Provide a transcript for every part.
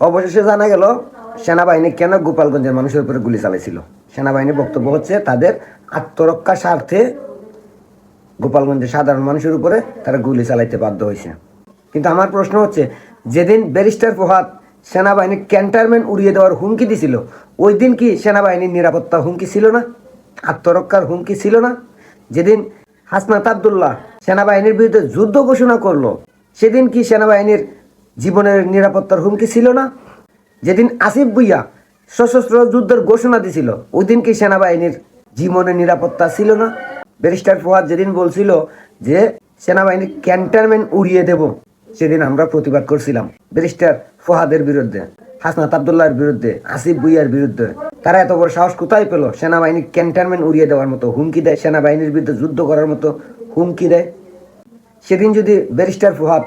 অবশেষে জানা গেল সেনাবাহিনী কেন গোপালগঞ্জের মানুষের উপরে গুলি চালাইছিল। সেনাবাহিনীর বক্তব্য হচ্ছে তাদের আত্মরক্ষার স্বার্থে গোপালগঞ্জের সাধারণ মানুষের উপরে তারা গুলি চালাইতে বাধ্য হয়েছে। কিন্তু আমার প্রশ্ন হচ্ছে, যেদিন ব্যারিস্টার ফোহাদ সেনাবাহিনীর ক্যান্টনমেন্ট উড়িয়ে দেওয়ার হুমকি দিছিল, ওই দিন কি সেনাবাহিনীর নিরাপত্তার হুমকি ছিল না? আত্মরক্ষার হুমকি ছিল না? যেদিন হাসনাত আবদুল্লাহ সেনাবাহিনীর বিরুদ্ধে যুদ্ধ ঘোষণা করলো, সেদিন কি সেনাবাহিনীর জীবনের নিরাপত্তার হুমকি ছিল না? যেদিন আসিফ ভুঁইয়া সশস্ত্র যুদ্ধের ঘোষণা দিছিল, ওই দিন কি সেনাবাহিনীর জীবনের নিরাপত্তা ছিল না? ব্যারিস্টার ফোহাদ যেদিন বলছিল যে সেনাবাহিনীর ক্যান্টনমেন্ট উড়িয়ে দেব, সেদিন আমরা প্রতিবাদ করছিলাম ব্যারিস্টার ফোহাদের বিরুদ্ধে, হাসনাত আবদুল্লাহর বিরুদ্ধে, আসিফ ভুঁইয়ার বিরুদ্ধে। তারা এত বড় সাহস কোথায় পেল সেনাবাহিনীর ক্যান্টনমেন্ট উড়িয়ে দেওয়ার মতো হুমকি দেয়, সেনাবাহিনীর বিরুদ্ধে যুদ্ধ করার মতো হুমকি দেয়? সেদিন যদি ব্যারিস্টার ফোহাদ,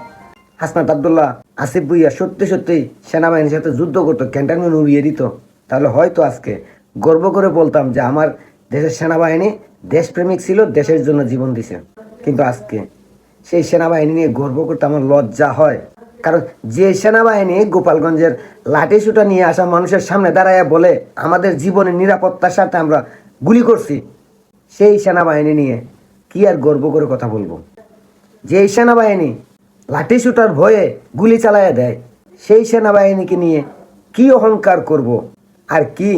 হাসনাত আবদুল্লাহ, আসিফ ভুঁইয়া সত্যি সত্যি সেনাবাহিনীর সাথে যুদ্ধ করতো, ক্যান্টনমেন্ট উড়িয়ে দিত, তাহলে হয়তো আজকে গর্ব করে বলতাম যে আমার দেশের সেনাবাহিনী দেশপ্রেমিক ছিল, দেশের জন্য জীবন দিছে। কিন্তু আজকে সেই সেনাবাহিনী নিয়ে গর্ব করতে আমার লজ্জা হয়। কারণ যে সেনাবাহিনী গোপালগঞ্জের লাঠি সুটা নিয়ে আসা মানুষের সামনে দাঁড়ায় বলে আমাদের জীবনের নিরাপত্তার সাথে আমরা গুলি করছি, সেই সেনাবাহিনী নিয়ে কি আর গর্ব করে কথা বলবো? যে সেনাবাহিনী লাঠি সুটার ভয়ে গুলি চালাইয়া দেয়, সেই সেনাবাহিনীকে নিয়ে কি অহংকার করব আর কি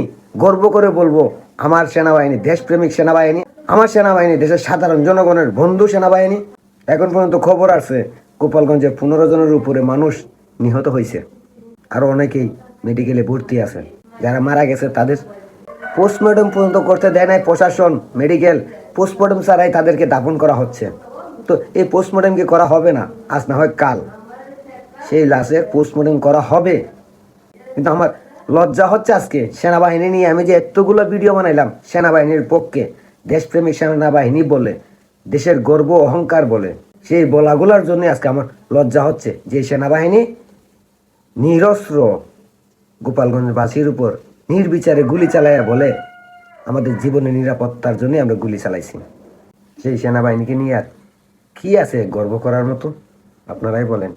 গর্ব করে বলবো আমার সেনাবাহিনী দেশপ্রেমিক সেনাবাহিনী, আমার সেনাবাহিনী দেশের সাধারণ জনগণের বন্ধু সেনাবাহিনী? এখন পর্যন্ত খবর আছে গোপালগঞ্জে 15 জনের উপরে মানুষ নিহত হয়েছে, আরও অনেকেই মেডিকেলে ভর্তি আছে। যারা মারা গেছে তাদের পোস্টমর্টম পর্যন্ত করতে দেয় নাই প্রশাসন, মেডিকেল পোস্টমর্টম ছাড়াই তাদেরকে দাফন করা হচ্ছে। তো এই পোস্টমর্টম কি করা হবে না? আজ না হয় কাল সেই লাশের পোস্টমর্টম করা হবে। কিন্তু আমার লজ্জা হচ্ছে আজকে সেনাবাহিনী নিয়ে আমি যে এতগুলো ভিডিও বানাইলাম সেনাবাহিনীর পক্ষে, দেশপ্রেমিক সেনাবাহিনী বলে, দেশের গর্ব অহংকার বলে, সেই বলাগুলোর জন্য আজকে আমার লজ্জা হচ্ছে যে সেনাবাহিনী নিরস্ত্র গোপালগঞ্জবাসীর উপর নির্বিচারে গুলি চালাইয়া বলে আমাদের জীবনের নিরাপত্তার জন্য আমরা গুলি চালাইছি। সেই সেনাবাহিনীকে নিয়ে আর কি আছে গর্ব করার মতো? আপনারাই বলেন।